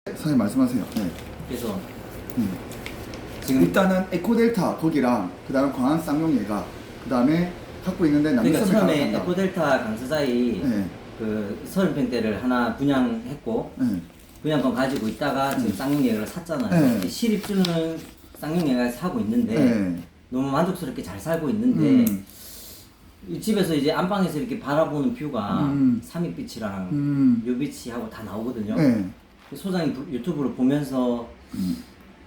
선생님 말씀하세요. 네. 그래서 음. 지금 일단은 에코델타 거기랑 그 다음에 광안 쌍용예가 그 다음에 갖고 있는데 그러니까 남서점에 처음에 가서 에코델타 강서자이 네. 그 30평대를 하나 분양했고 네. 분양권 가지고 있다가 지금 쌍용예가를 샀잖아요. 네. 실입주는 쌍용예가에서 사고 있는데 네. 너무 만족스럽게 잘 살고 있는데 음. 이 집에서 이제 안방에서 이렇게 바라보는 뷰가 삼익빛이랑 묘빛이하고 다 나오거든요. 네. 소장님 유튜브를 보면서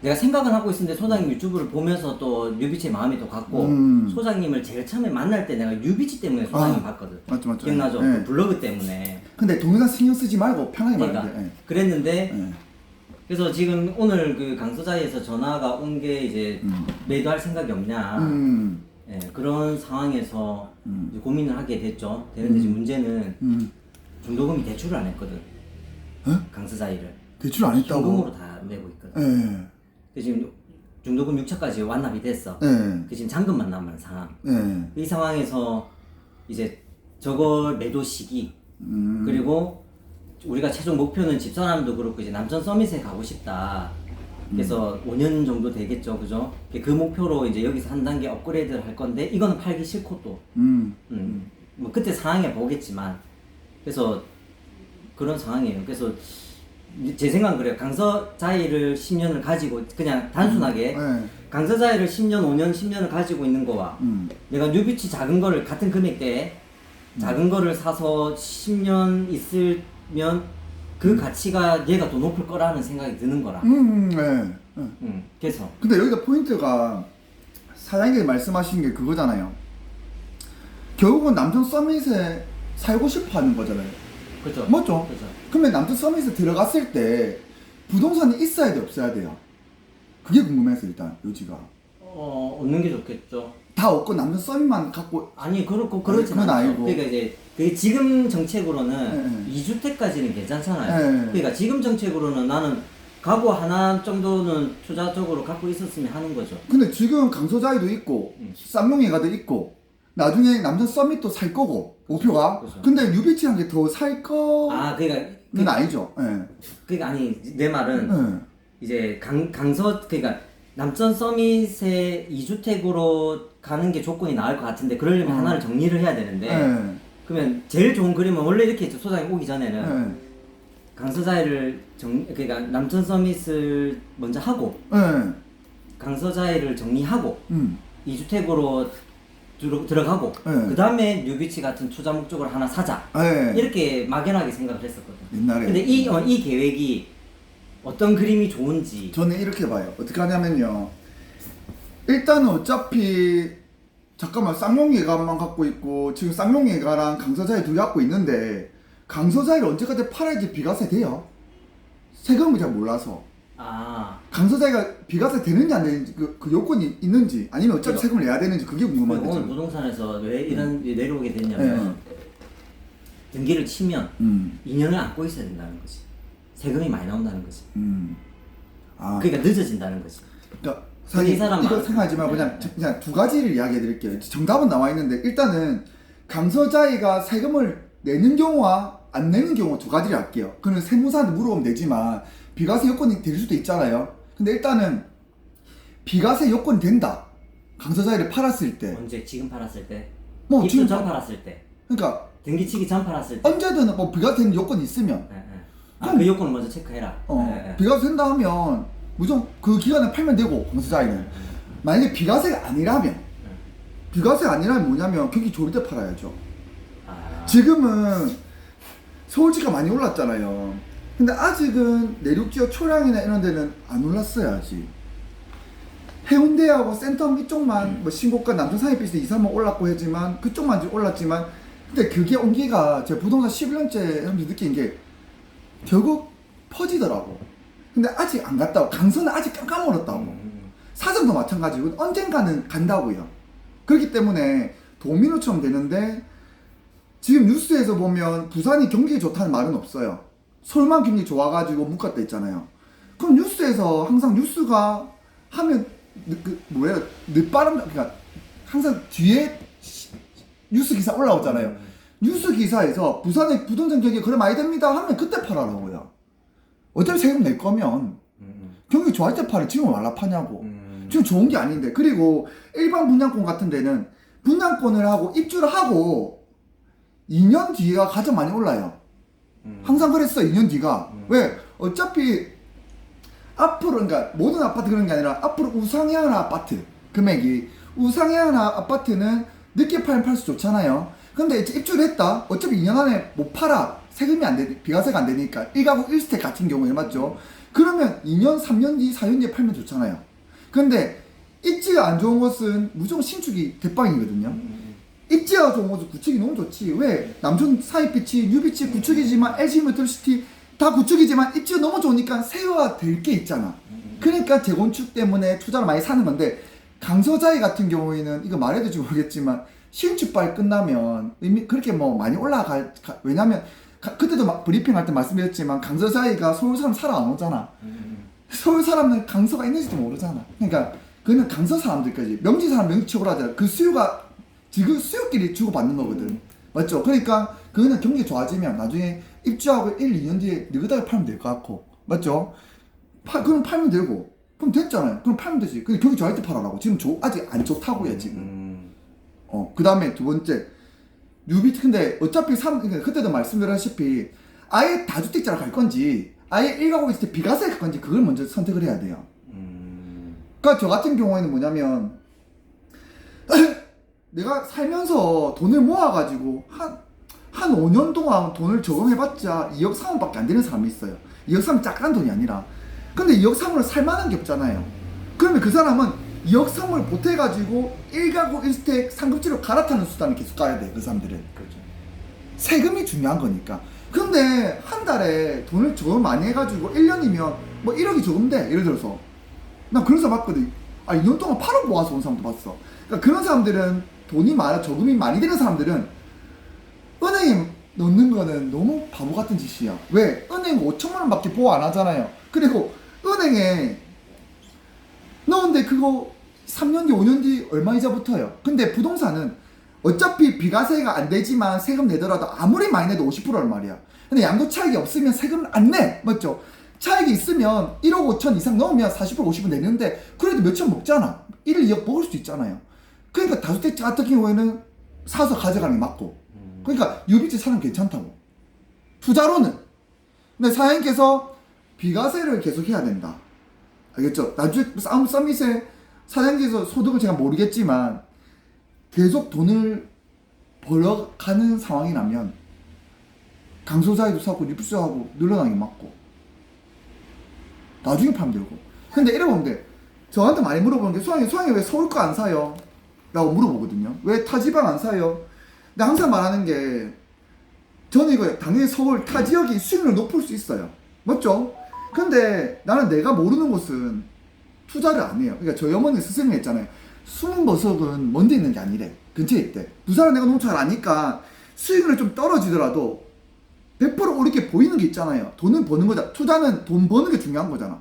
내가 생각은 하고 있었는데 소장님 유튜브를 보면서 또 뮤비치의 마음이 또 갔고 소장님을 제일 처음에 만날 때 내가 뮤비치 때문에 소장님 봤거든. 맞죠. 기억나죠? 네. 그 블로그 때문에. 근데 동영상 신경 쓰지 말고 편하게 그러니까 말하면 돼. 네. 그랬는데 네. 그래서 지금 오늘 그 강서자에서 전화가 온 게 이제 매도할 생각이 없냐. 예, 그런 상황에서 이제 고민을 하게 됐죠. 되는데 지금 문제는 중도금이 대출을 안 했거든. 어? 강서자이를. 대출 안 했다고? 현금으로 다 내고 있거든. 네. 그 지금 중도금 6차까지 완납이 됐어. 네. 그 지금 잔금만 남은 상황. 네. 이 상황에서 이제 저걸 매도 시기 그리고 우리가 최종 목표는 집사람도 그렇고 이제 남천 서밋에 가고 싶다. 그래서 5년 정도 되겠죠, 그죠? 그 목표로 이제 여기서 한 단계 업그레이드를 할 건데 이거는 팔기 싫고 또. 뭐 그때 상황에 보겠지만 그래서 그런 상황이에요. 그래서 제 생각은 그래요. 강서자이를 10년을 가지고 그냥 단순하게 네. 강서자이를 10년, 5년, 10년을 가지고 있는 거와 내가 뉴비치 작은 거를 같은 금액대에 작은 거를 사서 10년 있으면 그 가치가 얘가 더 높을 거라는 생각이 드는 거라. 네. 그래서 근데 여기가 포인트가 사장님이 말씀하신 게 그거잖아요. 결국은 남편 서밋에 살고 싶어 하는 거잖아요. 그렇죠. 맞죠? 그렇죠. 그러면 남편 서밋에 들어갔을 때 부동산이 있어야 돼 없어야 돼요? 그게 궁금해서 일단 요지가 없는 게 좋겠죠. 다 없고 남편 서밋만 갖고 아니 그렇고 그렇진 그건 않죠. 아니고. 그러니까 이제 그 지금 정책으로는 네. 2주택까지는 괜찮잖아요. 네. 그러니까 지금 정책으로는 나는 가구 하나 정도는 투자적으로 갖고 있었으면 하는 거죠. 근데 지금 강서자이도 있고 쌍용예가도 있고 나중에 남편 서밋도 살 거고 목표가 그렇죠. 근데 뉴비치한 게 더 살 거는 아 그러니까 아니죠. 예. 그러니까 아니 내 말은 예. 이제 강서 그러니까 남천 서밋에 2주택으로 가는 게 조건이 나을 것 같은데 그러려면 하나를 정리를 해야 되는데 예. 그러면 제일 좋은 그림은 원래 이렇게 했죠. 소장이 오기 전에는 예. 강서자이를 그러니까 남천 서밋을 먼저 하고 예. 강서자이를 정리하고 2주택으로 들어가고 네. 그 다음에 뉴비치 같은 투자 목적으로 하나 사자 예. 이렇게 막연하게 생각을 했었거든. 옛날에. 근데 이 계획이 어떤 그림이 좋은지 저는 이렇게 봐요. 어떻게 하냐면요. 일단은 어차피 잠깐만 쌍용예가만 갖고 있고 지금 쌍용예가랑 강서자이 두 개 갖고 있는데 강서자이를 언제까지 팔아야지 비과세 돼요? 세금을 잘 몰라서 아 강서자이가 비과세 되는지 안 되는지 그 요건이 있는지 아니면 어차피 세금을 내야 되는지 그게 궁금한데 오늘 저는. 부동산에서 왜 이런 내려오게 됐냐면 등기를 치면 2년을 안고 있어야 된다는 거지. 세금이 많이 나온다는 거지. 아, 그러니까 늦어진다는 거지. 그러니까 사실 사람 이거 많아. 생각하지 말고 네. 그냥 두 가지를 이야기해 드릴게요. 정답은 나와 있는데 일단은 강서자이가 세금을 내는 경우와 안 내는 경우 두 가지를 할게요. 그는 세무사한테 물어보면 되지만 비과세 요건이 될 수도 있잖아요. 근데 일단은 비과세 요건이 된다. 강서자이를 팔았을 때. 언제 지금 팔았을 때? 뭐 입주 지금 전 팔았을 때? 그러니까 등기 치기 전 팔았을 때? 언제든 뭐 비과세 되는 요건이 있으면 그 요건을 먼저 체크해라. 비과세 된다 하면 무조건 그 기간에 팔면 되고 강서자이는 만약에 비과세가 아니라면 뭐냐면 경기 좋을 때 팔아야죠. 지금은 서울지가 많이 올랐잖아요. 근데 아직은 내륙지역 초량이나 이런 데는 안 올랐어요 아직. 해운대하고 센텀 이쪽만 뭐 신고가 남천 상해비스 2, 3만 올랐고 했지만 그쪽만 지금 올랐지만 근데 그게 온기가 제가 부동산 11년째 하면서 느낀 게 결국 퍼지더라고. 근데 아직 안 갔다고. 강서는 아직 깜깜 멀었다고. 사정도 마찬가지고 언젠가는 간다고요. 그렇기 때문에 도미노처럼 되는데 지금 뉴스에서 보면 부산이 경기 좋다는 말은 없어요. 서울만 경기 좋아가지고 묶었다 있잖아요. 그럼 뉴스에서 항상 뉴스가 하면 늦바람 그러니까 항상 뒤에 뉴스 기사 올라오잖아요. 뉴스 기사에서 부산의 부동산 경기 그래 많이 됩니다 하면 그때 팔아라고요. 어차피 세금 낼 거면 경기 좋아할 때 팔을 지금 말라 파냐고. 지금 좋은 게 아닌데. 그리고 일반 분양권 같은 데는 분양권을 하고 입주를 하고 2년 뒤가 가장 많이 올라요. 항상 그랬어. 2년 뒤가. 왜? 어차피 앞으로, 그러니까 모든 아파트 그런 게 아니라 앞으로 우상향하는 아파트 금액이, 우상향하는 아파트는 늦게 팔면 팔수록 좋잖아요. 근데 이제 입주를 했다. 어차피 2년 안에 못 팔아. 세금이 안 돼, 비과세가 안 되니까. 1가구 1주택 같은 경우에 맞죠? 그러면 2년, 3년 뒤, 4년 뒤에 팔면 좋잖아요. 근데 입지가 안 좋은 것은 무조건 신축이 대빵이거든요. 입지가 좋은 것은 구축이 너무 좋지. 왜? 남촌 사이비치, 뉴비치 구축이지만 LG 메트로시티 다 구축이지만 입지가 너무 좋으니까 세워야 될 게 있잖아. 그러니까 재건축 때문에 투자를 많이 사는 건데, 강서자이 같은 경우에는 이거 말해도 지 모르겠지만 신축발 끝나면 이미 그렇게 뭐 많이 왜냐면 그때도 막 브리핑 할 때 말씀드렸지만 강서자이가 서울 사람 살아 안 오잖아. 서울 사람은 강서가 있는지도 모르잖아. 그러니까 그는 강서 사람들까지, 명지 사람 명지적으로 하잖아. 그 수요가 지금 수요끼리 주고받는 거거든. 맞죠? 그러니까 그거는 경기 좋아지면 나중에 입주하고 1, 2년 뒤에 느긋하게 팔면 될 것 같고. 맞죠? 그럼 팔면 되고. 그럼 됐잖아요. 그럼 팔면 되지. 근데 경기 좋아할 때 팔아라고. 지금 아직 안 좋다고요, 지금. 그 다음에 두 번째. 뉴비트, 근데 어차피 그때도 말씀드렸다시피 아예 다주택자로 갈 건지 아예 1가구 있을 때 비과세 갈 건지 그걸 먼저 선택을 해야 돼요. 그러니까 저 같은 경우에는 뭐냐면 내가 살면서 돈을 모아가지고 한 5년 동안 돈을 저금해봤자 2억 3원밖에 안 되는 사람이 있어요. 2억 3원 작은 돈이 아니라. 근데 2억 3원을 살만한 게 없잖아요. 그러면 그 사람은 2억 3원을 보태가지고 1가구 1주택 상급지로 갈아타는 수단을 계속 가야 돼. 그 사람들은. 그렇죠. 세금이 중요한 거니까. 근데 한 달에 돈을 저금 많이 해가지고 1년이면 뭐 1억이 저금돼. 예를 들어서 나 그런 사람 봤거든. 2년 동안 8억 모아서 온 사람도 봤어. 그러니까 그런 사람들은 돈이 많아, 저금이 많이 되는 사람들은 은행에 넣는 거는 너무 바보 같은 짓이야. 왜? 은행 5천만 원밖에 보호 안 하잖아요. 그리고 은행에 넣은데 그거 3년 뒤, 5년 뒤 얼마 이자 붙어요. 근데 부동산은 어차피 비과세가 안 되지만 세금 내더라도 아무리 많이 내도 50%란 말이야. 근데 양도 차익이 없으면 세금을 안 내. 맞죠? 차익이 있으면 1억 5천 이상 넣으면 40% 50% 내는데 그래도 몇천 먹잖아. 1, 2억 먹을 수도 있잖아요. 그러니까 다주택자 같은 경우에는 사서 가져가는 게 맞고. 그러니까 유비지 사는 괜찮다고. 투자로는. 근데 사장님께서 비과세를 계속 해야 된다. 알겠죠? 나중에 서밋에 사장님께서 소득을 제가 모르겠지만 계속 돈을 벌어가는 상황이 나면 강소자에도 사고 리프스 하고 늘어나는 게 맞고 나중에 팔면 되고. 근데 이래 보면 돼. 저한테 많이 물어보는 게 수왕이 왜 서울 거 안 사요? 라고 물어보거든요. 왜 타 지방 안 사요? 근데 항상 말하는 게 저는 이거 당연히 서울 타 지역이 수익률 높을 수 있어요. 맞죠? 근데 나는 내가 모르는 곳은 투자를 안 해요. 그러니까 저희 어머니 스승이 했잖아요. 숨은 보석은 먼데 있는 게 아니래. 근처에 있대. 부산은 내가 너무 잘 아니까 수익률이 좀 떨어지더라도 100% 오르게 보이는 게 있잖아요. 돈은 버는 거잖아. 투자는 돈 버는 게 중요한 거잖아.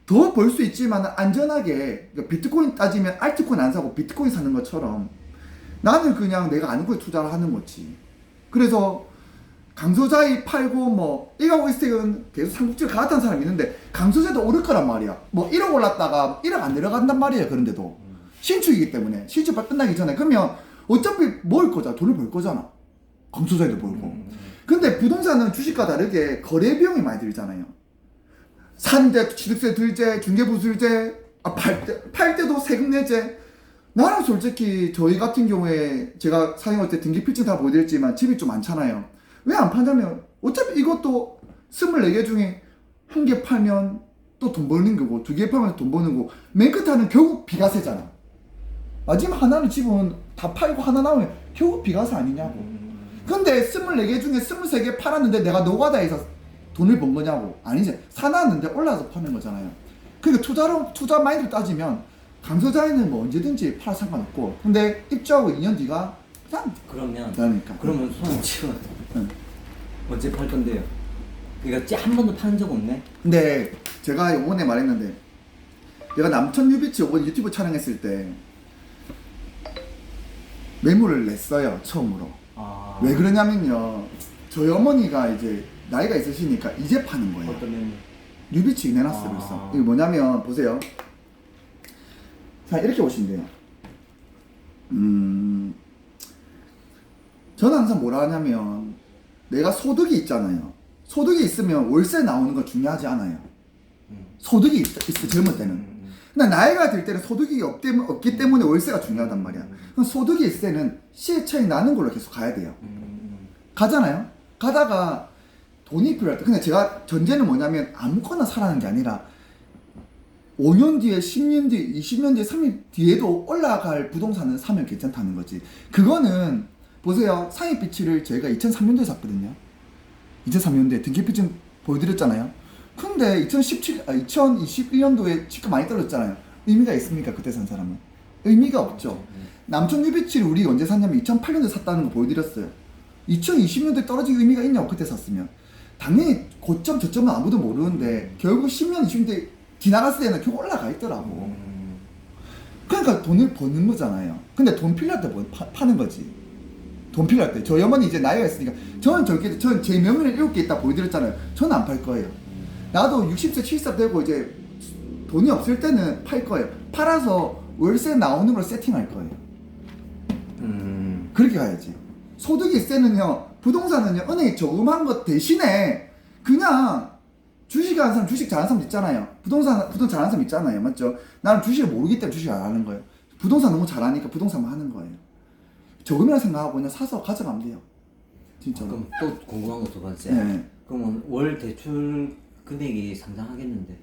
더 벌 수 있지만 안전하게, 그러니까 비트코인 따지면 알트코인 안 사고 비트코인 사는 것처럼 나는 그냥 내가 아는 거에 투자를 하는 거지. 그래서 강소자이 팔고 뭐 1가구 1주택은 계속 상급지를 갈아탄 사람이 있는데 강소자도 오를 거란 말이야. 뭐 1억 올랐다가 1억 안 내려간단 말이에요. 그런데도 신축이기 때문에 신축발 끝나기 전에 그러면 어차피 모을 거잖아. 돈을 벌 거잖아. 강소자이도 벌고. 근데 부동산은 주식과 다르게 거래 비용이 많이 들잖아요. 산대 취득세 들제, 중개부술제, 팔 때도 세금 내제. 나는 솔직히 저희 같은 경우에 제가 사용할 때 등기필증 다 보여드렸지만 집이 좀 많잖아요. 왜 안 판다면 어차피 이것도 24개 중에 한 개 팔면 또 돈 버는 거고 2개 팔면 돈 버는 거고 맨 끝에는 결국 비과세잖아. 마지막 하나는 집은 다 팔고 하나 나오면 결국 비과세 아니냐고. 근데 24개 중에 23개 팔았는데 내가 노가다에서 돈을 번 거냐고. 아니지. 사놨는데 올라서 파는 거잖아요. 그러니까 투자 마인드로 따지면 강서자에는 뭐 언제든지 팔 상관없고. 근데 입주하고 2년 뒤가 그러면 손치원 언제 팔 건데요? 그러니까 한 번도 파는 적 없네? 근데 제가 요번에 말했는데 내가 남천 뉴비치 요번 유튜브 촬영했을 때 매물을 냈어요. 처음으로. 왜 그러냐면요. 저희 어머니가 이제 나이가 있으시니까 이제 파는 거예요. 어떤 매물? 뉴비치 내놨어요. 그래서 이게 뭐냐면 보세요. 자 이렇게 보시면 돼요. 저는 항상 뭐라 하냐면 내가 소득이 있잖아요. 소득이 있으면 월세 나오는 거 중요하지 않아요. 소득이 있어 젊을 때는. 근데 나이가 들 때는 소득이 없기 때문에 월세가 중요하단 말이야. 그럼 소득이 있을 때는 시의 차이 나는 걸로 계속 가야 돼요. 가잖아요. 가다가 돈이 필요할 때. 근데 제가 전제는 뭐냐면 아무거나 사라는 게 아니라 5년 뒤에, 10년 뒤에, 20년 뒤에, 30년 뒤에도 올라갈 부동산을 사면 괜찮다는 거지. 그거는 보세요. 상위비치를 저희가 2003년도에 샀거든요. 2003년도에 등기피증 보여드렸잖아요. 근데 2021년도에 집값 많이 떨어졌잖아요. 의미가 있습니까? 그때 산 사람은? 의미가 없죠. 남촌 유비치를 우리 언제 샀냐면 2008년도에 샀다는 거 보여드렸어요. 2020년도에 떨어질 의미가 있냐고 그때 샀으면. 당연히 고점 저점은 아무도 모르는데 결국 10년 20년대 지나갔을 때는 결국 올라가 있더라고. 그러니까 돈을 버는 거잖아요. 근데 돈 필요할 때 파는 거지. 돈 필요할 때. 저희 어머니 이제 나이가 있으니까 저는 제 명의를 7개 있다 보여드렸잖아요. 저는 안 팔 거예요. 나도 60세 70세 되고 이제 돈이 없을 때는 팔 거예요. 팔아서 월세 나오는 걸 세팅할 거예요. 그렇게 가야지. 소득이 세는요, 부동산은요, 은행이 저금한 것 대신에 그냥 주식하는 사람, 주식 잘하는 사람 있잖아요. 부동산 잘하는 사람 있잖아요. 맞죠? 나는 주식을 모르기 때문에 주식 안 하는 거예요. 부동산 너무 잘하니까 부동산만 하는 거예요. 저금이라 생각하고 그냥 사서 가져가면 돼요. 진짜로. 그럼 또 궁금한 거 두 번째. 네. 그러면 월 대출 금액이 상당하겠는데?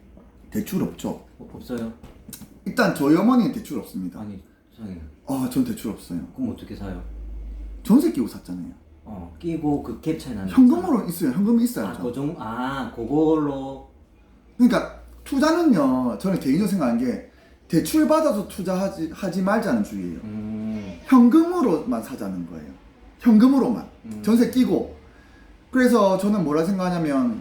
대출 없죠. 없어요? 일단 저희 어머니는 대출 없습니다. 아니, 사장님. 전 대출 없어요. 그럼 어떻게 사요? 전세 끼고 샀잖아요. 끼고 그 갭 차이 나는 현금으로 있어요. 현금이 있어야죠. 그걸로. 그러니까 투자는요, 저는 개인적으로 생각한 게 대출 받아서 투자하지 말자는 주의예요. 현금으로만 사자는 거예요. 현금으로만. 전세 끼고. 그래서 저는 뭐라 생각하냐면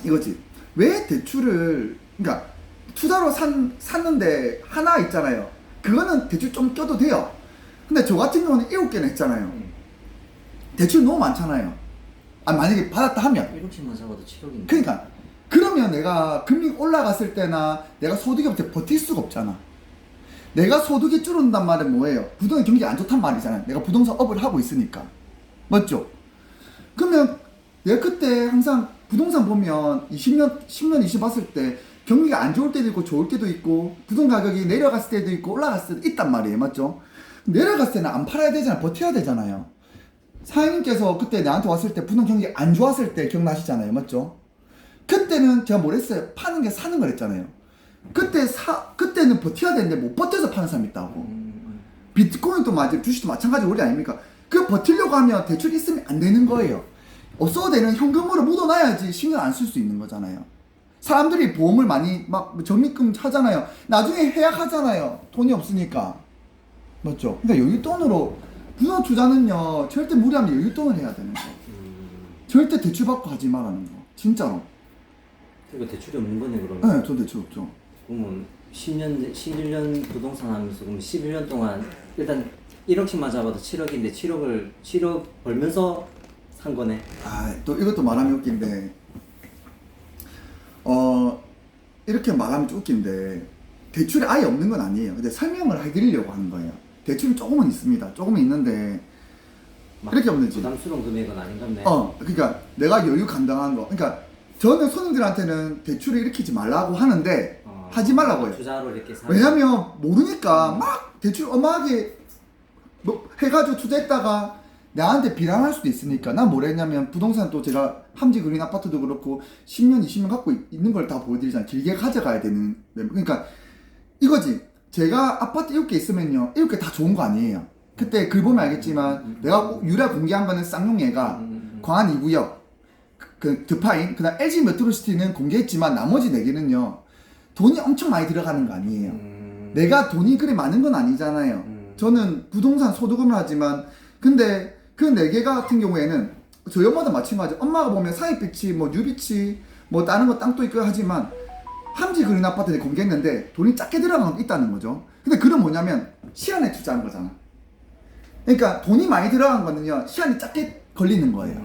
이거지. 왜 대출을, 그러니까 투자로 샀는데 하나 있잖아요. 그거는 대출 좀 껴도 돼요. 근데 저 같은 경우는 7개나 했잖아요. 대출 너무 많잖아요. 만약에 받았다 하면 1억씩만 사봐도 7억인데. 그러니까 그러면 내가 금리 올라갔을 때나 내가 소득이 없을 때 버틸 수가 없잖아. 내가 소득이 줄어든단 말은 뭐예요? 부동산 경기 안 좋단 말이잖아요. 내가 부동산 업을 하고 있으니까. 맞죠? 그러면 내가 그때 항상 부동산 보면 10년, 20 봤을 때 경기가 안 좋을 때도 있고 좋을 때도 있고 부동산 가격이 내려갔을 때도 있고 올라갔을 때도 있단 말이에요. 맞죠? 내려갔을 때는 안 팔아야 되잖아요. 버텨야 되잖아요. 사장님께서 그때 나한테 왔을 때 부동산 경기 안 좋았을 때 기억나시잖아요. 맞죠? 그때는 제가 뭘 했어요? 파는 게 사는 걸 했잖아요. 그때는 버텨야 되는데 못 버텨서 파는 사람이 있다고. 비트코인도 주식도 마찬가지 원리 아닙니까? 그 버티려고 하면 대출 있으면 안 되는 거예요. 없어도 되는 현금으로 묻어놔야지 신경 안 쓸 수 있는 거잖아요. 사람들이 보험을 많이 적립금 하잖아요. 나중에 해약하잖아요. 돈이 없으니까. 맞죠? 그러니까 여윳돈으로 부동산 투자는요, 절대 무리하면 여윳돈을 해야 되는 거. 절대 대출 받고 하지 말라는 거. 진짜로. 그러니까 대출이 없는 거네 그러면. 네, 저 대출 없죠. 그러면 11년 부동산 하면서 그럼 11년 동안 일단 1억씩만 잡아도 7억인데 7억 벌면서 산 거네. 또 이것도 말하면 웃긴데, 이렇게 말하면 좀 웃긴데, 대출이 아예 없는 건 아니에요. 근데 설명을 해드리려고 하는 거예요. 대출은 조금은 있습니다. 조금은 있는데, 이렇게 없는지. 부담스러운 금액은 아닌갑네. 그러니까 내가 여유 감당한 거. 그러니까 저는 손님들한테는 대출을 일으키지 말라고 하는데, 하지 말라고 해요. 투자로 이렇게 왜냐면 모르니까 막 대출 어마하게 해가지고 투자했다가 나한테 비난할 수도 있으니까. 난 뭘 했냐면 부동산 또 제가 함지 그린 아파트도 그렇고 10년 20년 갖고 있는 걸 다 보여드리잖아요. 길게 가져가야 되는. 그러니까 이거지. 제가 아파트 7개 있으면요 7개 다 좋은 거 아니에요. 그때 글 보면 알겠지만 내가 유라 공개한 거는 쌍용예가 광안 2구역 그 드파인 그다음 LG 메트로시티는 공개했지만 나머지 4개는요 돈이 엄청 많이 들어가는 거 아니에요. 내가 돈이 그리 많은 건 아니잖아요. 저는 부동산 소득은 하지만 근데 그 4개 같은 경우에는 저희 엄마도 마찬가지. 엄마가 보면 상위비치 뭐 뉴비치 뭐 다른 거 땅도 있고 하지만 함지 그린 아파트에 공개했는데 돈이 작게 들어간 건 있다는 거죠. 근데 그건 뭐냐면 시간에 투자한 거잖아. 그러니까 돈이 많이 들어간 거는요 시간이 작게 걸리는 거예요.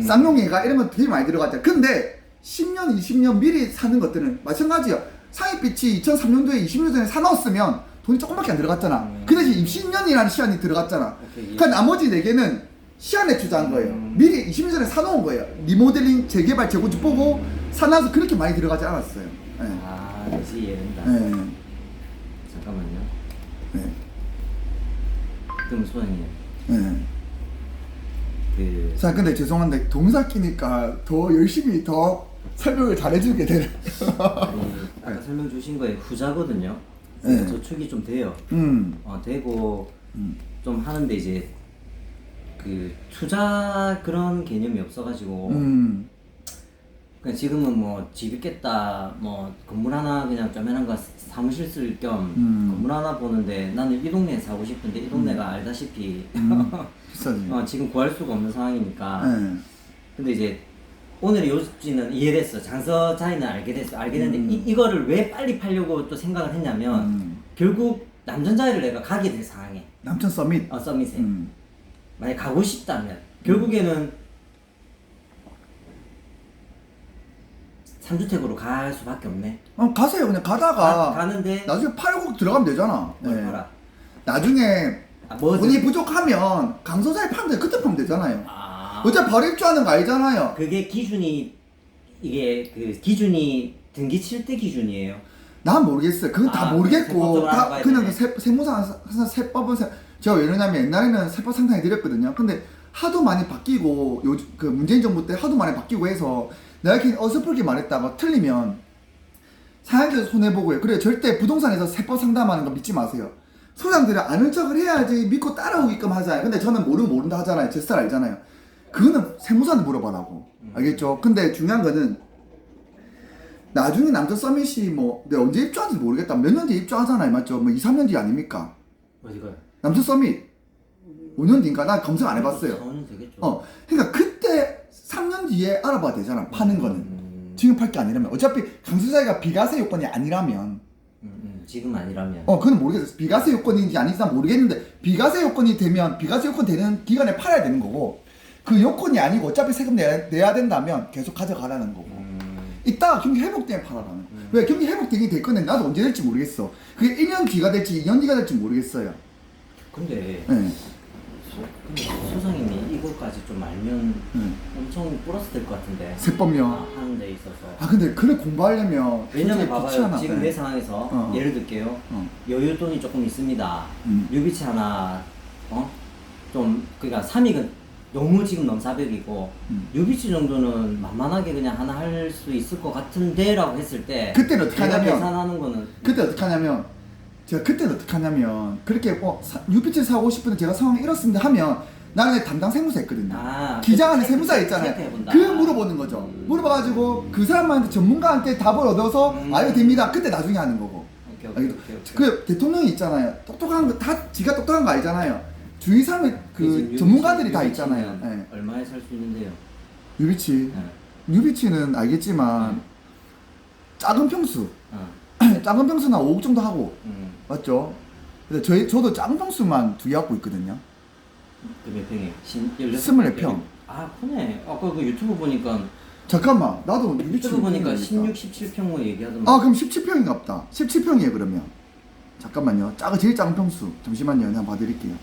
쌍용예가 이런 건 되게 많이 들어갔죠. 근데 10년, 20년 미리 사는 것들은 마찬가지야. 상익빛이 2003년도에 20년 전에 사놓았으면 돈이 조금밖에 안 들어갔잖아. 그 대신 20년이라는 시간이 들어갔잖아. 그러니까 나머지 4개는 시간에 투자한 거예요. 미리 20년 전에 사놓은 거예요. 리모델링, 재개발, 재건축 보고 사놔서 그렇게 많이 들어가지 않았어요. 네. 아, 다시 이해된다. 네. 잠깐만요. 네. 그럼 소장님, 네. 그 자, 근데 죄송한데 동사 끼니까 더 열심히 더 설명을 잘해주게 되네. 아니, 아까 설명 주신 거에 후자거든요. 네. 저축이 좀 돼요. 되고 좀 하는데 이제 그 투자 그런 개념이 없어가지고 그냥 지금은 뭐 집 있겠다, 뭐 건물 하나 그냥 쪼매난 거 사무실 쓸 겸 건물 하나 보는데 나는 이 동네에 사고 싶은데 이 동네가 알다시피 비싸지. 지금 구할 수가 없는 상황이니까. 네. 근데 이제 오늘의 요지는 이해됐어. 장서 차이는 알게 됐는데 이거를 왜 빨리 팔려고 또 생각을 했냐면 결국 남전자리를 내가 가게 될 상황에 남천 서밋. 서밋에 만약 가고 싶다면 결국에는 3주택으로 갈 수밖에 없네. 가세요. 그냥 가다가 가는데 나중에 팔고 들어가면 되잖아. 뭘 팔아? 나중에 뭐든. 돈이 부족하면 강서자에 파면 돼. 그때 파면 되잖아요. 아, 어차피 바로 입주하는 거 아니잖아요. 그게 기준이 이게 그 기준이 등기 칠 때 기준이에요. 난 모르겠어요. 그건 다 모르겠고 세법적으로 다 알아봐야 그냥 되네. 세무사 항상 세법은 제가 왜냐면 옛날에는 세법 상상해 드렸거든요. 근데 하도 많이 바뀌고 그 문재인 정부 때 하도 많이 바뀌고 해서 내가 이렇게 어설프게 말했다가 틀리면 사장님께서 손해보고요. 그래 절대 부동산에서 세법 상담하는 거 믿지 마세요. 소장들이 아는 척을 해야지 믿고 따라오게끔 하잖아요. 근데 저는 모른다 하잖아요. 제 스타일 알잖아요. 그거는 세무사한테 물어봐라고. 알겠죠? 근데 중요한 거는 나중에 남자 서밋이 뭐 내가 언제 입주하는지 모르겠다. 몇 년 뒤에 입주하잖아요. 맞죠? 뭐 2, 3년 뒤 아닙니까? 어디가요? 남자 서밋 5년 뒤인가? 난 검색 안 해봤어요. 4년 되겠죠. 그러니까 그때 3년 뒤에 알아봐야 되잖아. 파는 거는. 지금 팔 게 아니라면. 어차피 강수자가 비과세 요건이 아니라면. 지금 아니라면. 그건 모르겠어요. 비과세 요건인지 아닌지 난 모르겠는데 비과세 요건이 되면 비과세 요건 되는 기간에 팔아야 되는 거고 그 요건이 아니고 어차피 세금 내야 된다면 계속 가져가라는 거고. 이따가 경기 회복되면 팔아라는 거예요. 왜 경기 회복되긴 될 건데 나도 언제 될지 모르겠어. 그게 1년 뒤가 될지 2년 뒤가 될지 모르겠어요. 근데 네. 근데 소장님이 이거까지 좀 알면 엄청 플러스 될 것 같은데. 세법요. 하는 데 있어서. 근데 그래 공부하려면 왜냐면 솔직히 봐봐요. 귀찮아. 지금 네. 내 상황에서 예를 들게요. 여윳돈이 조금 있습니다. 유비치 하나 좀 그러니까 삼익은 너무 지금 넘사벽이고 유비치 정도는 만만하게 그냥 하나 할 수 있을 것 같은데라고 했을 때 그때는 어떻게 내가 하냐면 계산하는 거는 그때 어떻게 하냐면 제가 그때는 어떻게 하냐면 그렇게 유피치 사고 싶은데 제가 상황이 이렇습니다 하면 나는 담당 세무사 있거든요. 기장 안에 세무사 있잖아요. 체크해본다. 그 물어보는 거죠. 물어봐가지고 그 사람한테 전문가한테 답을 얻어서 이거 됩니다. 그때 나중에 하는 거고. 오케이. 그 대통령이 있잖아요. 똑똑한 거 다 지가 똑똑한 거 아니잖아요. 주위 사람이 그 지금 전문가들이 다 유비치는 있잖아요. 네. 얼마에 살 수 있는데요? 유비치. 네. 유비치는 알겠지만 작은 평수. 작은 평수는 한 5억 정도 하고 맞죠? 근데 저도 작은 평수만 2개 갖고 있거든요. 그 몇 평이에요? 24평. 아 크네. 아까 그 유튜브 보니까 잠깐만 나도 유비치 유튜브 보니까 16, 17평 뭐 얘기하더만. 그럼 17평인가 보다. 17평이에요 그러면. 잠깐만요. 제일 작은 평수. 잠시만요. 내가 봐드릴게요.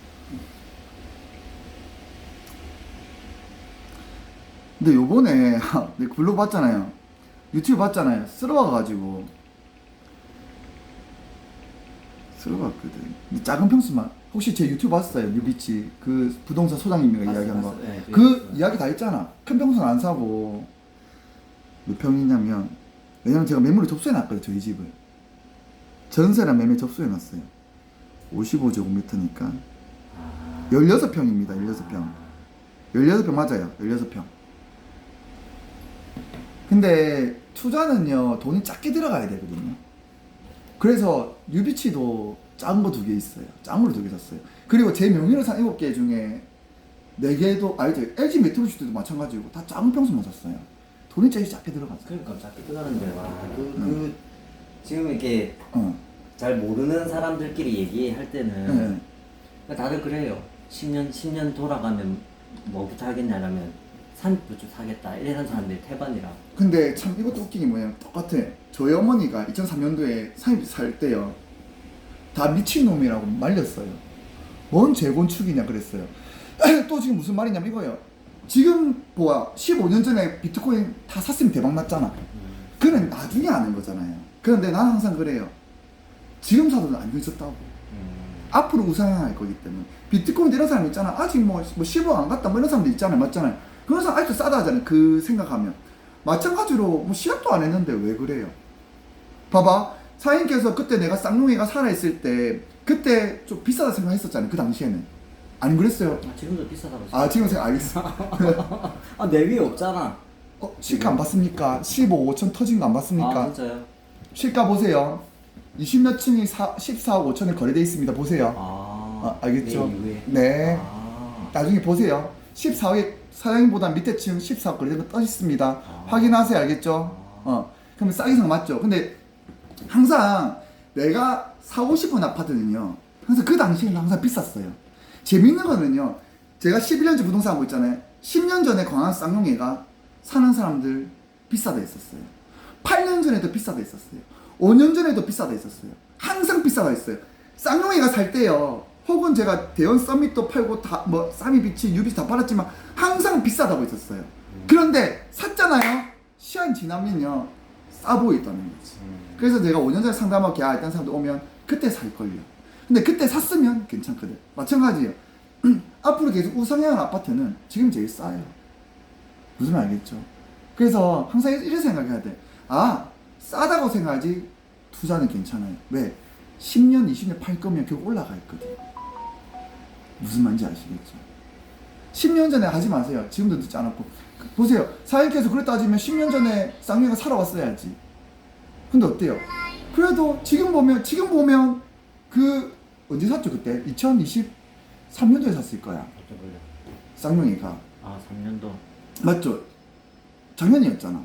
근데 요번에 내 글로 봤잖아요. 유튜브 봤잖아요. 쓸어와가지고 쓸어왔거든. 작은 평수만. 혹시 제 유튜브 봤어요? 유비치 그 부동산 소장님이가 이야기한 거. 네, 그 이야기 다 했잖아. 큰 평수는 안 사고 몇 평이냐면 왜냐면 제가 매물을 접수해놨거든요. 저희 집을 전세랑 매매 접수해놨어요. 55제곱미터니까 16평입니다. 16평 16평 맞아요. 16평. 근데 투자는요 돈이 작게 들어가야 되거든요. 그래서 유비치도 작은 거 2개 있어요. 짱으로 2개 샀어요. 그리고 제 명의로 산 7개 중에 4개도 알죠? LG 메트로시티도 마찬가지고 다 작은 평수만 샀어요. 돈이 제일 작게 들어가죠. 그러니까 작게 들어가는데 지금 이렇게 잘 모르는 사람들끼리 얘기할 때는 그러니까 다들 그래요. 10년 돌아가면 뭐부터 하겠냐면 산부주 사겠다 이런 사람들이 태반이라. 근데 참 이것도 웃긴 게 뭐냐면 똑같아. 저희 어머니가 2003년도에 상입 살 때요. 다 미친놈이라고 말렸어요. 뭔 재건축이냐 그랬어요. 또 지금 무슨 말이냐면 이거예요. 지금 뭐야 15년 전에 비트코인 다 샀으면 대박 났잖아. 그는 나중에 아는 거잖아요. 그런데 나는 항상 그래요. 지금 사도 안 늦었다고. 앞으로 우상향할 거기 때문에. 비트코인 이런 사람 있잖아. 아직 뭐 15억 안 갔다 뭐 이런 사람들 있잖아요. 맞잖아요. 그런 사람 아직도 싸다 하잖아요. 그 생각하면. 마찬가지로 뭐 시작도 안 했는데 왜 그래요? 봐봐. 사인께서 그때 내가 쌍용이가 살아있을 때 그때 좀 비싸다 생각했었잖아요. 그 당시에는. 안 그랬어요? 아, 지금도 비싸다고. 아 지금 생각 알겠어. 아, 내 위에 없잖아. 시가 안 봤습니까? 15억 5천 터진 거 안 봤습니까? 아, 진짜요? 시가 보세요. 20몇 층이 14억 5천에 거래돼 있습니다. 보세요. 알겠죠? 내 이후에. 네. 아. 나중에 보세요. 14억 사장님보다 밑에 층 14억 거래된 거 떠 있습니다. 확인하세요. 알겠죠? 그러면 싸게 산 거 맞죠? 근데 항상 내가 사고 싶은 아파트는요. 항상 그 당시에는 항상 비쌌어요. 재밌는 거는요. 제가 11년째 부동산 하고 있잖아요. 10년 전에 광안 쌍용이가 사는 사람들 비싸다 했었어요. 8년 전에도 비싸다 했었어요. 5년 전에도 비싸다 했었어요. 항상 비싸다 했어요. 쌍용이가 살 때요. 혹은 제가 대원 서밋도 팔고 다 뭐 사미비치, 유비치 다 팔았지만 항상 비싸다고 했었어요. 그런데 샀잖아요. 시간 지나면요. 싸 보이다는 거지. 그래서 내가 5년 전에 상담하고 일단 사람들 오면 그때 살걸요. 근데 그때 샀으면 괜찮거든. 마찬가지예요. 앞으로 계속 우상향한 아파트는 지금 제일 싸요. 무슨 말 알겠죠? 그래서 항상 이렇게 생각해야 돼. 아, 싸다고 생각하지 투자는 괜찮아요. 왜? 10년, 20년 팔 거면 결국 올라가 있거든. 무슨 말인지 아시겠죠? 10년 전에 하지 마세요. 지금도 늦지 않았고. 보세요. 사장님께서 그래 따지면 10년 전에 쌍용이가 살아왔어야지. 근데 어때요? 그래도 지금 보면 그 언제 샀죠 그때? 2023년도에 샀을 거야. 쌍용이가. 아, 3년도. 맞죠? 작년이었잖아.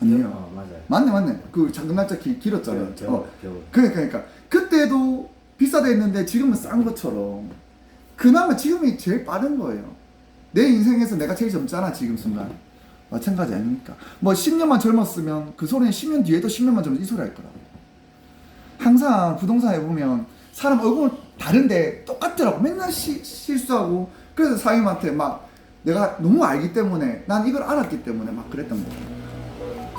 아니에요. 맞아요. 맞네. 그 잔금 날짜 길었잖아. 겨울. 그러니까 그때도 비싸다 했는데 지금은 싼 것처럼 그나마 지금이 제일 빠른 거예요. 내 인생에서 내가 제일 젊잖아 지금 순간. 마찬가지 아닙니까? 뭐 10년만 젊었으면 그 소리는 10년 뒤에도 10년만 젊으면 이 소리 할 거라고. 항상 부동산에 보면 사람 얼굴 다른데 똑같더라고. 맨날 실수하고. 그래서 사장님한테 막 내가 너무 알기 때문에 난 이걸 알았기 때문에 막 그랬던 거야.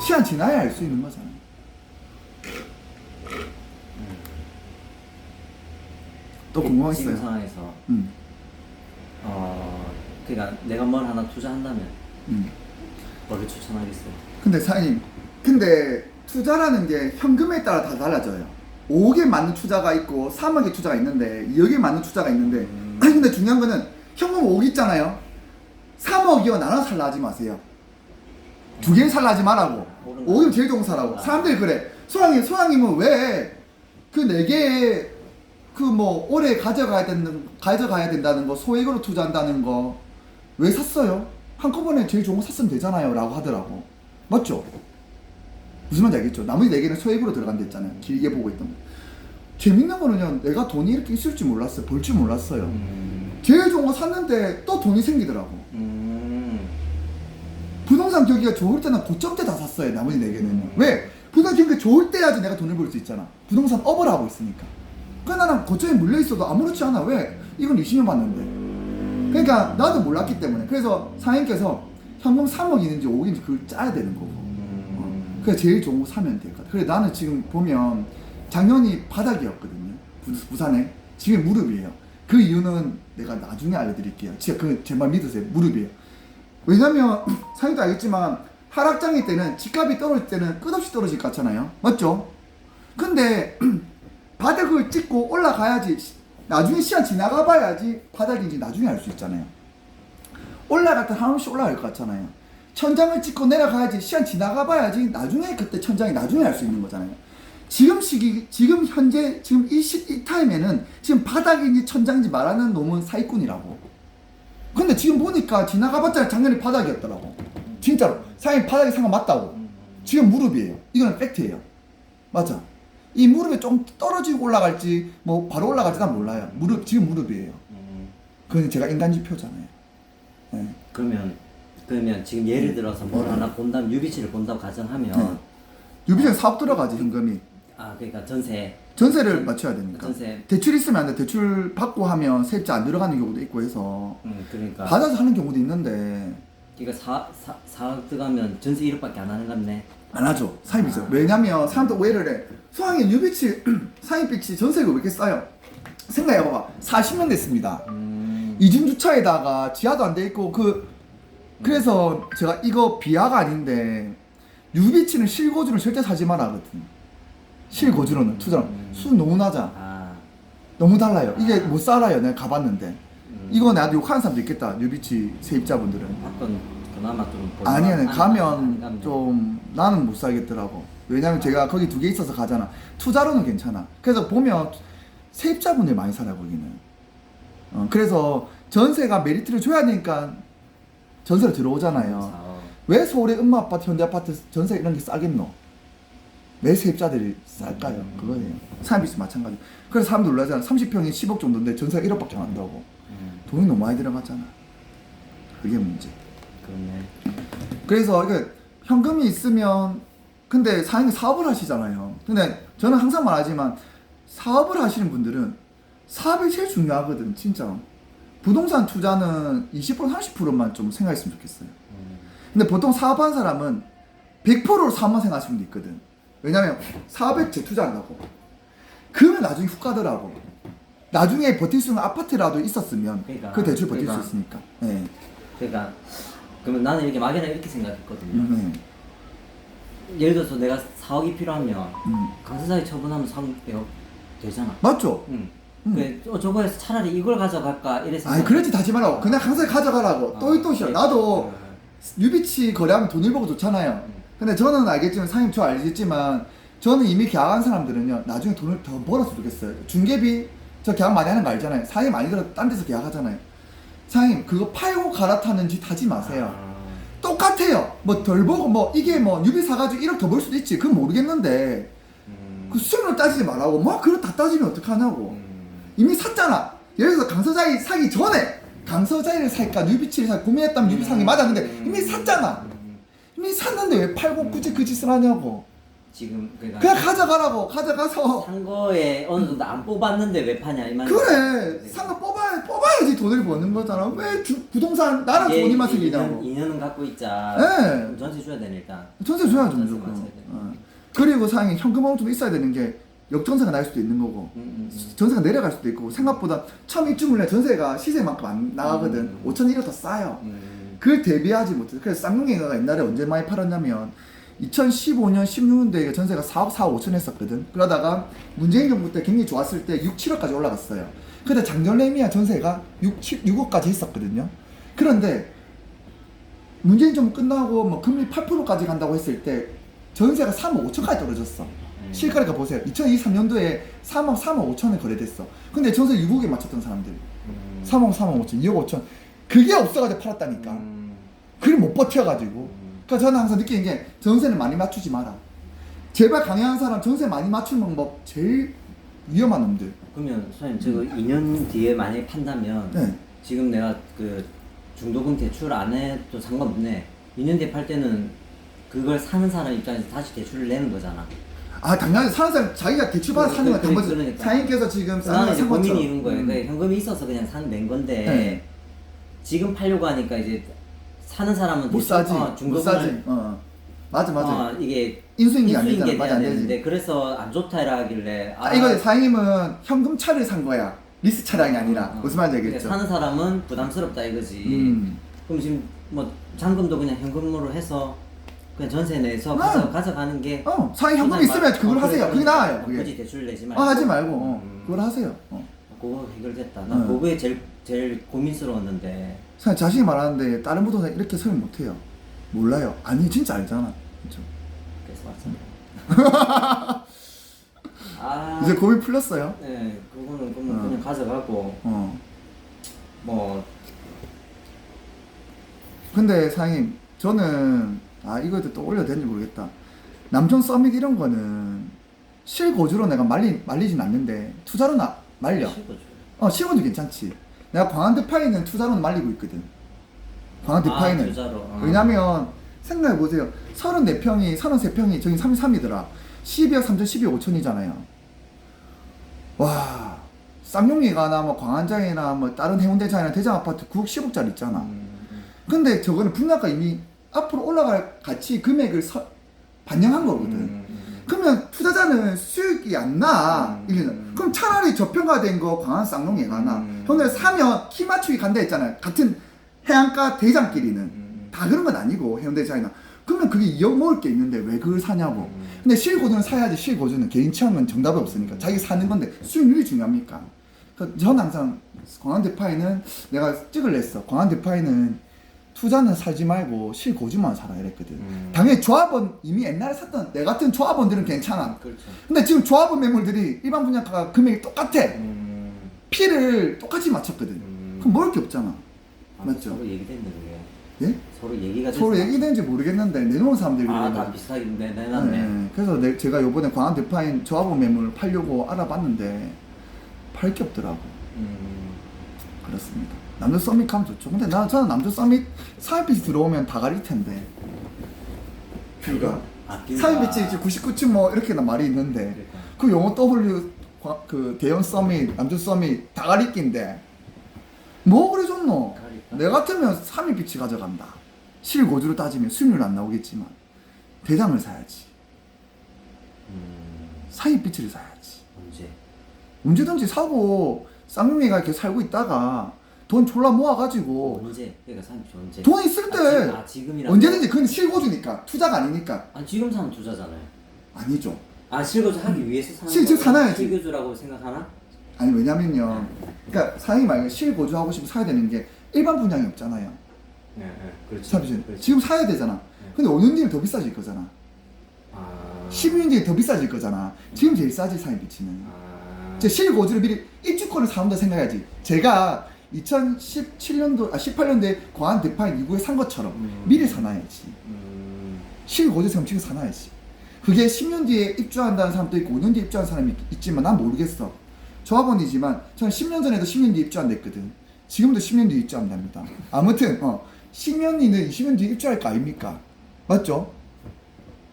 시간 지나야 알 수 있는 거잖아. 또 궁금한 거 지금 있어요? 상황에서 그러니까 내가 뭘 하나 투자한다면 뭐를 추천하겠어요? 근데 사장님, 투자라는 게 현금에 따라 다 달라져요. 5억에 맞는 투자가 있고 3억에 투자가 있는데 2억에 맞는 투자가 있는데 근데 중요한 거는 현금 5억 있잖아요. 3억이요 나눠 살라 하지 마세요. 두 개를 살라 하지 말라고. 5억이면 제일 좋은 거 사라고. 사람들이 그래. 소장님은 왜 그 4개에 그 뭐 오래 가져가야 된다는 거, 소액으로 투자한다는 거 왜 샀어요? 한꺼번에 제일 좋은 거 샀으면 되잖아요 라고 하더라고. 맞죠? 무슨 말인지 알겠죠? 나머지 4개는 소액으로 들어간다 했잖아요. 길게 보고 있던 거. 재밌는 거는요, 내가 돈이 이렇게 있을 줄 몰랐어요. 벌 줄 몰랐어요. 제일 좋은 거 샀는데 또 돈이 생기더라고. 부동산 경기가 좋을 때는 고점 때 다 샀어요. 나머지 4개는요. 왜? 부동산 경기가 좋을 때야지 내가 돈을 벌 수 있잖아. 부동산 업을 하고 있으니까. 그러니까 나는 고점에 물려 있어도 아무렇지 않아. 왜? 이건 20년 봤는데. 그러니까 나도 몰랐기 때문에. 그래서 사장님께서 현금 3억 있는지 5억인지 그걸 짜야 되는 거고. 그래서 제일 좋은 거 사면 될 것 같아. 그래 나는 지금 보면 작년이 바닥이었거든요. 부산에. 지금 무릎이에요. 그 이유는 내가 나중에 알려드릴게요. 진짜 그 제 말 믿으세요. 무릎이에요. 왜냐면 사장님도 알겠지만 하락장일 때는 집값이 떨어질 때는 끝없이 떨어질 것 같잖아요. 맞죠? 근데 바닥을 찍고 올라가야지. 나중에 시간 지나가 봐야지 바닥인지 나중에 알 수 있잖아요. 올라갈 때 한없이 올라갈 것 같잖아요. 천장을 찍고 내려가야지. 시간 지나가 봐야지 나중에 그때 천장이 나중에 알 수 있는 거잖아요. 지금 현재 이 타임에는 지금 바닥인지 천장인지 말하는 놈은 사기꾼이라고. 근데 지금 보니까 지나가봤자 작년에 바닥이었더라고. 진짜로 사장님 바닥이 상관 맞다고. 지금 무릎이에요. 이거는 팩트예요. 맞아. 이 무릎에 좀 떨어지고 올라갈지 뭐 바로 올라갈지 난 몰라요. 지금 무릎이에요. 그건 제가 인간지표잖아요. 네. 그러면 그러면 지금 예를 들어서 뭘 하나 본다면 유비치를 본다고 가정하면 유비전 사업 들어가지 현금이. 아 그러니까 전세 전세를 맞춰야 되니까. 전세 대출 있으면 안 돼. 대출 받고 하면 세입자 안 들어가는 경우도 있고 해서 그러니까 받아서 하는 경우도 있는데 그러니까 사억 들어가면 전세 1억밖에 안 하는 같네. 안 하죠. 사입이죠. 왜냐면 사람들 오해를 해. 소왕이 유비치 사입비치 전세가 왜 이렇게 싸요? 생각해봐봐. 40년 됐습니다. 이중주차에다가 지하도 안 돼 있고 그래서 제가 이거 비하가 아닌데 유비치는 실거주는 절대 사지 마라 하거든. 실거주로는 투자는 수준 너무 낮아. 너무 달라요. 이게 못 살아요. 내가 가봤는데 이거 나도 욕하는 사람도 있겠다. 유비치 세입자분들은. 밖은 그나마 좀 아니야. 가면 좀 나는 못 살겠더라고. 왜냐면 제가 거기 2개 있어서 가잖아. 투자로는 괜찮아. 그래서 보면 세입자분들 많이 살아 거기는. 그래서 전세가 메리트를 줘야 되니까 전세로 들어오잖아요. 왜 서울의 음마아파트, 현대아파트 전세 이런 게 싸겠노? 왜 세입자들이 쌀까요? 그거예요. 사람비스 마찬가지. 그래서 사람들 놀라잖아. 30평이 10억 정도인데 전세가 1억밖에 안 한다고. 돈이 너무 많이 들어갔잖아. 그게 문제. 그렇네. 그래서 이게 현금이 있으면 근데 사장님 사업을 하시잖아요. 근데 저는 항상 말하지만 사업을 하시는 분들은 사업이 제일 중요하거든. 진짜. 부동산 투자는 20% 30%만 좀 생각했으면 좋겠어요. 근데 보통 사업하는 사람은 100%로 사업만 생각하시는 분도 있거든. 왜냐면 사업에 재투자한다고. 그러면 나중에 훅 가더라고. 나중에 버틸 수 있는 아파트라도 있었으면 그러니까, 그 대출 버틸 그러니까. 수 있으니까. 네. 그러니까 그러면 나는 이렇게 막연하게 이렇게 생각했거든요. 예를 들어서 내가 4억이 필요하면 강세사기 처분하면 3억 되잖아. 맞죠? 저거에서 차라리 이걸 가져갈까 이래서. 아니 그러지 다지 말라고. 그냥 항상 가져가라고. 또이또시야. 나도 유비치 거래하면 돈을 벌고 좋잖아요. 근데 저는 알겠지만 사장님 저 알겠지만 저는 이미 계약한 사람들은요 나중에 돈을 더 벌었으면 좋겠어요. 중개비 저 계약 많이 하는 거 알잖아요. 사장님 많이 들어 딴 데서 계약하잖아요. 사장님 그거 팔고 갈아타는 짓 하지 마세요. 똑같아요. 뭐 덜 벌고 뭐 이게 뭐 유비 사가지고 1억 더 벌 수도 있지. 그건 모르겠는데 그 수익을 따지지 말라고. 뭐 그걸 다 따지면 어떡하냐고. 이미 샀잖아. 예를 들어서 강서자이 사기 전에 강서자이를 살까 유비치를 살까 고민했다면 유비 사는 게 맞았는데 이미 샀잖아. 이미 샀는데 왜 팔고 굳이 그 짓을 하냐고. 지금 그냥 가져가라고. 가져가서 산 거에 어느 정도 안 뽑았는데 왜 파냐 이 말이야. 그래 산 거 뽑아야지 돈을 버는 거잖아. 왜 부동산 나라 돈이만 생기냐고. 2년은 갖고 있자. 네. 전세 줘야 되니 일단. 전세 줘야죠 전세 무조건. 맞춰야 돼. 그리고 사장님 현금으로 좀 있어야 되는 게 역전세가 날 수도 있는 거고 전세가 내려갈 수도 있고 생각보다 처음 입주물에 전세가 시세만큼 안 나가거든. 5천 1억 더 싸요. 그걸 대비하지 못해. 그래서 쌍용이가 옛날에 언제 많이 팔았냐면 2015년 16년도에 전세가 4억 4억 5천 했었거든. 그러다가 문재인 정부 때 경기 좋았을 때 6, 7억까지 올라갔어요. 근데 작년에미야 전세가 6억까지 했었거든요. 그런데 문재인 정부 끝나고 뭐 금리 8%까지 간다고 했을 때 전세가 3억 5천까지 떨어졌어. 실거래가 보세요. 2023년도에 3억 5천에 거래됐어. 근데 전세 6억에 맞췄던 사람들 3억 5천 2억 5천 그게 없어가지고 팔았다니까. 그걸 못 버텨가지고. 그러니까 저는 항상 느끼는 게 전세는 많이 맞추지 마라. 제발 강의하는 사람 전세 많이 맞추는 방법 제일 위험한 놈들. 그러면 선생님 저거 2년 뒤에 만약에 판다면 네. 지금 내가 그 중도금 대출 안 해도 상관없네. 2년 뒤에 팔 때는 그걸 사는 사람 입장에서 다시 대출을 내는 거잖아. 아 당연히 사는 사람 자기가 대출 받아 사는 건 단거지. 그러니까. 사장님께서 지금 나는 이제 산 고민이 것처럼. 있는 거예요. 그러니까 현금이 있어서 그냥 낸 건데 네. 지금 팔려고 하니까 이제 사는 사람은 못 사지. 못 중도금을 사지. 맞아. 이게 인수인계 안 되잖아. 돼야 맞아 안 되는데 되지. 그래서 안 좋다 하길래 이거 사장님은 현금 차를 산 거야. 리스 차량이 아니라. 무슨 말인지 알겠죠? 사는 사람은 부담스럽다 이거지. 그럼 지금 뭐 잔금도 그냥 현금으로 해서 그냥 전세 내서 가져가는 게. 사장님 현금 있으면 그걸 하세요. 그게 나아요. 그게. 굳이 대출 내지 말고. 하지 말고. 그걸 하세요. 그거 해결됐다. 난 그거에 제일 고민스러웠는데. 사장님 자신이 말하는데 다른 부동산 이렇게 설명 못해요. 몰라요. 아니 진짜 알잖아. 그렇죠. 그래서 왔습니다. 이제 고민 풀렸어요? 네, 그거는 그냥 가져가고. 뭐. 근데 사장님 저는 이것도 또 올려도 되는지 모르겠다. 남촌 서밋 이런 거는 실거주로 내가 말리진 않는데 투자로 말려. 실거주 괜찮지. 내가 광안대파에 있는 투자로는 말리고 있거든. 광안 디파이는. 투자로. 왜냐면 생각해보세요. 34평이 33평이 저기 33이더라. 12억 3천 12억 5천이잖아요. 와, 쌍용이가나 뭐 광안장이나 뭐 다른 해운대장이나 대장 아파트 9억 10억짜리 있잖아. 근데 저거는 분양가 이미 앞으로 올라갈 가치 금액을 반영한 거거든. 그러면 투자자는 수익이 안 나. 그럼 차라리 저평가된 거 광안 쌍용이 가나. 현재 사면 키 맞추기 간다 했잖아요. 같은 해안가 대장끼리는. 다 그런 건 아니고 해운대장이나. 그러면 그게 2억 먹을 게 있는데 왜 그걸 사냐고. 근데 실고주는 사야지. 실고주는 개인 취향은 정답이 없으니까. 자기 사는 건데 수익률이 중요합니까? 전 항상 광안 디파이는 내가 찍을 냈어. 광안 디파이는 투자는 살지 말고 실고주만 사라 이랬거든. 당연히 조합원 이미 옛날에 샀던 내 같은 조합원들은 괜찮아. 그렇죠. 근데 지금 조합원 매물들이 일반 분양가가 금액이 똑같아. 피를 똑같이 맞췄거든. 그럼 먹을 게 없잖아. 맞죠? 서로 얘기됐네 그게. 예? 서로 얘기가 서로 됐어. 얘기된지 모르겠는데 내놓은 사람들이 다 비슷하게 내놨네. 네. 그래서 제가 요번에 광안 디파인 조합원 매물 팔려고 알아봤는데 팔 게 없더라고. 그렇습니다. 남주 서밋 가면 좋죠. 근데 저는 남주 서밋 사이빛이 들어오면 다 가릴 텐데. 뷰가. 사이빛이 99층 뭐 이렇게 말이 있는데. 그러니까. 그 영어 W 그 대형 서밋, 남주 서밋 다 가리낀데. 뭐 그래 줬노? 가릴까? 내 같으면 3일빛이 가져간다. 실고주로 따지면 수익률 안 나오겠지만 대장을 사야지. 사이빛을 사야지. 언제? 언제든지 사고 쌍용이가 이렇게 살고 있다가 돈 졸라 모아가지고 언제? 그러니까 사면 언제? 돈 있을 때 지금이라고? 언제든지 그건 실고주니까 투자가 아니니까. 아니 지금 사면 투자잖아요. 아니죠. 실거주 하기 위해서 사는 지금 사놔야지. 실거주라고 생각하나? 아니 왜냐면요. 그러니까 사장님 말고 실고주 하고 싶으면 사야 되는 게 일반 분양이 없잖아요. 네, 그렇지. 사비전 지금 사야 되잖아. 근데 5년 뒤면 더 비싸질 거잖아. 12년 뒤에 더 비싸질 거잖아. 지금 제일 싸지 사이비치는. 제 실고주를 미리 입주권을 사온다 생각해야지. 제가 2017년도 18년도에 광안 디파인 2구에 산 것처럼 미리 사놔야지. 실고주 생각치고 사놔야지. 그게 10년 뒤에 입주한다는 사람도 있고 5년 뒤에 입주하는 사람이 있지만 난 모르겠어. 조합원이지만 저는 10년 전에도 10년 뒤에 입주한다 했거든. 지금도 10년 뒤에 입주한답니다. 아무튼 10년 뒤는 20년 뒤에 입주할 거 아닙니까? 맞죠?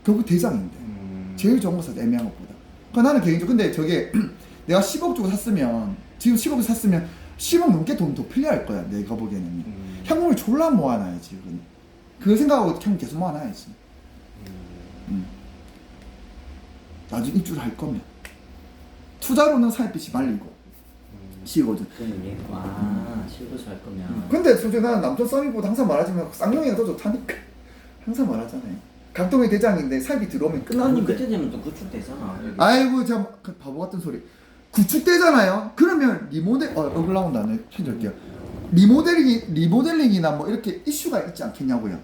결국 대장인데 제일 좋은 거 사지. 애매한 것보다. 나는 개인적으로 근데 저게 내가 10억 주고 샀으면 지금 10억 주고 샀으면 10억 넘게 돈 더 필요할 거야. 내가 보기에는 현금을 졸라 모아놔야지. 그 생각하고 현금 계속 모아놔야지. 나중에 입주를 할 거면 투자로는 사이빛이 말리고 실고주. 실거주 할 거면. 근데 솔직히 나는 남쪽 서밋보다 항상 말하지만 쌍용이가 더 좋다니까. 항상 말하잖아요. 강동의 대장인데 사이비 들어오면 아니 끝났는데. 그때 되면 또 구축되잖아. 아이고 참 그 바보 같은 소리. 구축되잖아요. 그러면 리모델 얼굴 나온다네. 편집할게요. 리모델링이나 뭐 이렇게 이슈가 있지 않겠냐고요.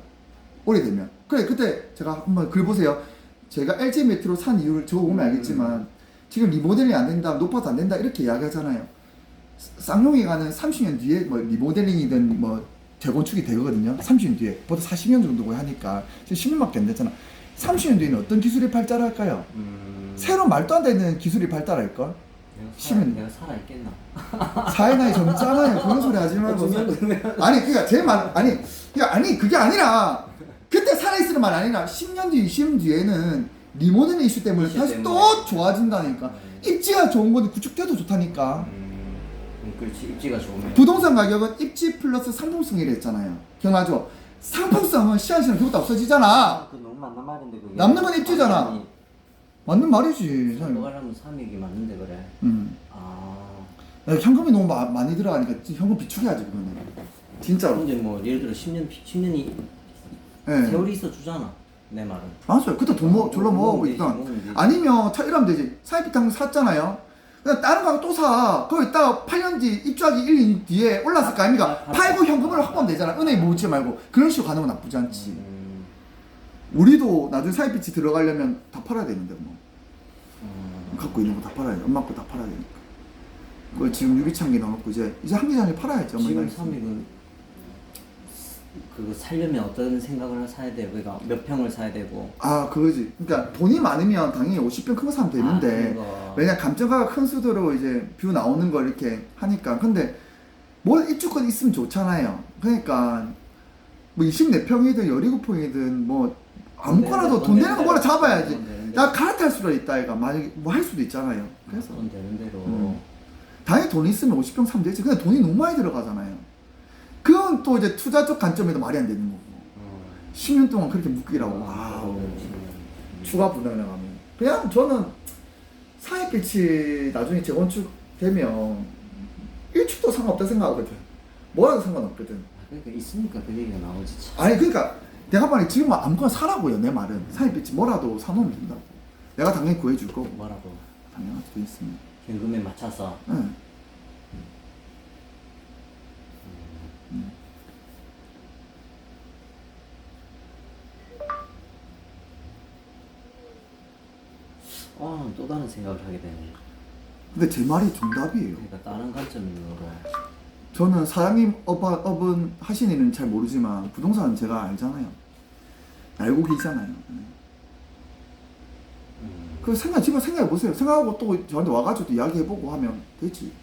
오래되면. 그래 그때 제가 한번 글 보세요. 제가 LG 메트로 산 이유를 저거 보면 알겠지만 지금 리모델링이 안 된다, 높아도 안 된다 이렇게 이야기하잖아요. 쌍용이 가는 30년 뒤에 뭐 리모델링이든 뭐 재건축이 되거든요. 30년 뒤에 보다 40년 정도 하니까 지금 10년밖에 안 됐잖아. 30년 뒤에는 어떤 기술이 발달할까요? 새로 말도 안 되는 기술이 발달할걸? 내가 살아있겠나? 사회 나이 젊잖아요. 그런 소리 하지 말고. 아니 그니까 제 말 아니 그게 아니라 그때 살아있으는 말 아니라 10년 뒤 20년 뒤에는 리모델링 이슈 때문에 다시 또 좋아진다니까. 입지가 좋은 건데 구축돼도 좋다니까. 그렇지. 입지가 좋으면 부동산 가격은 입지 플러스 상품성이라 했잖아요. 기억나죠? 상품성은 시간 그것도 없어지잖아. 그 너무 맞는 말인데 그게 남는 건 입지잖아. 맞는 말이지. 들어가려면 3억이 맞는데 그래. 현금이 너무 많이 들어가니까 현금 비축해야지 그거는. 진짜로. 근데 뭐 예를 들어 10년이 네. 세월이 있어 주잖아. 내 말은. 맞아요. 그때 돈 졸라 모아보고 있던. 아니면 이러면 되지. 사이비탕 샀잖아요. 그냥 다른 거 또 사. 그거 있다가 8년 뒤 입주하기 1, 2년 뒤에 올랐을 거 아닙니까? 팔고 현금을 확보하면 되잖아. 은행에 모으지 말고. 그런 식으로 가는 건 나쁘지 않지. 우리도 나중에 사이비치 들어가려면 다 팔아야 되는데 뭐. 갖고 있는 거 다 팔아야 돼. 엄마 거 다 팔아야 되니까. 그걸 지금 유리창기 넣어놓고 이제 한 개장에 팔아야지. 지금 3억은 그거 살려면 어떤 생각을 사야 되고, 그러니까 몇 평을 사야 되고. 그거지. 그러니까 돈이 많으면 당연히 50평 큰 거 사면 되는데 왜냐 감정가가 큰 수도로 이제 뷰 나오는 걸 이렇게 하니까. 근데 뭘 입주권 있으면 좋잖아요. 그러니까 뭐 24평이든 17평이든 뭐 아무거나도 돈 되는 거 뭐라 잡아야지. 나 갈아탈 수도 있다 이가 만약에 뭐 할 수도 있잖아요. 그래서 돈 되는 대로. 당연히 돈 있으면 50평 사면 되지. 근데 돈이 너무 많이 들어가잖아요. 그건 또 이제 투자적 관점에도 말이 안 되는 거고. 10년 동안 그렇게 묶이라고. 추가 분양을 하면. 그냥 저는 사익빛이 나중에 재건축되면 1축도 상관없다 생각하거든. 뭐라도 상관없거든. 그러니까 있으니까 그 얘기가 나오지. 참. 아니 그러니까 내가 말해 지금 아무거나 사라고요. 내 말은 사익빛이 뭐라도 사놓으면 된다고. 내가 당연히 구해줄 거고. 뭐라도 당연하게 돼 있습니다. 현금에 맞춰서. 응. 또 다른 생각을 하게 되네. 근데 제 말이 정답이에요. 그러니까 다른 관점으로. 저는 사장님 업은 하신 일은 잘 모르지만 부동산은 제가 알잖아요. 알고 계시잖아요. 그 지금 생각해 보세요. 생각하고 또 저한테 와가지고 또 이야기해보고 하면 되지.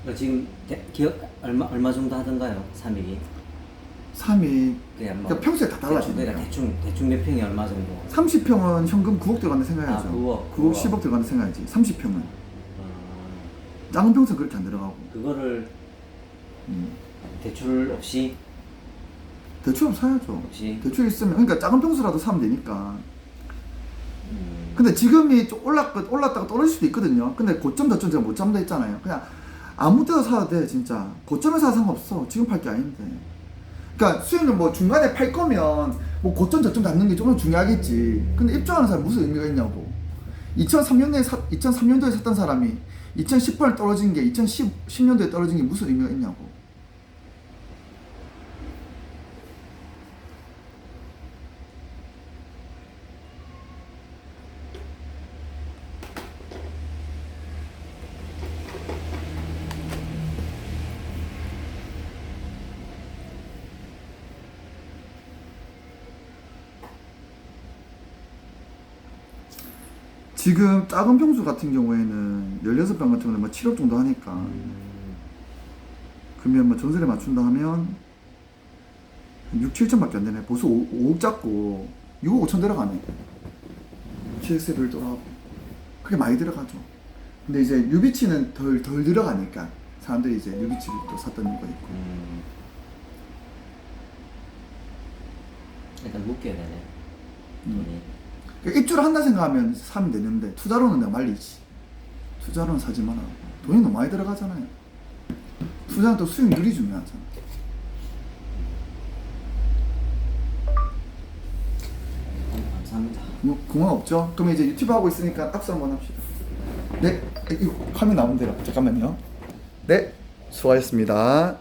그러니까 지금 기억 얼마 정도 하던가요? 3일이? 3이 그냥 뭐 그러니까 평소에 다 달라지니까. 대충 몇 평이 얼마 정도? 30평은 현금 9억 들어간다 생각해야죠. 9억. 10억 들어간다 생각해야지. 30평은 작은 평수는 그렇게 안 들어가고. 그거를 대출 없이 대출은 사야죠. 없이. 대출 있으면 그러니까 작은 평수라도 사면 되니까. 근데 지금이 좀 올랐다가 떨어질 수도 있거든요. 근데 고점 저점 제가 못 잡는다 했잖아요. 그냥 아무 데나 사도 돼 진짜. 고점에 사도 상관없어. 지금 팔 게 아닌데. 그러니까 수익률 뭐 중간에 팔 거면 뭐 고점 저점 잡는 게 조금 중요하겠지. 근데 입주하는 사람 무슨 의미가 있냐고. 2003년도에 샀던 사람이 2018년 떨어진 게 2010년도에 떨어진 게 무슨 의미가 있냐고. 지금 작은 평수 같은 경우에는 16평 같은 경우는 뭐 7억 정도 하니까 그러면 뭐 전세를 맞춘다 하면 6, 7천밖에 안 되네. 보수 5억 잡고 6억 5천 들어가네. GS 별도로 하고 그게 많이 들어가죠. 근데 이제 뉴비치는 덜 들어가니까 사람들이 이제 뉴비치를 또 샀던 이유가 있고. 일단 묶여야 되네. 돈이. 그러니까 입주를 한다 생각하면 사면 되는데 투자로는 내가 말리지. 투자로는 사지 마라. 돈이 너무 많이 들어가잖아요. 투자는 또 수익률이 중요하잖아. 감사합니다. 뭐 공항 없죠? 그럼 이제 유튜브 하고 있으니까 악수 한번 합시다. 네, 이거 화면 나오면 돼요. 잠깐만요. 네, 수고하셨습니다.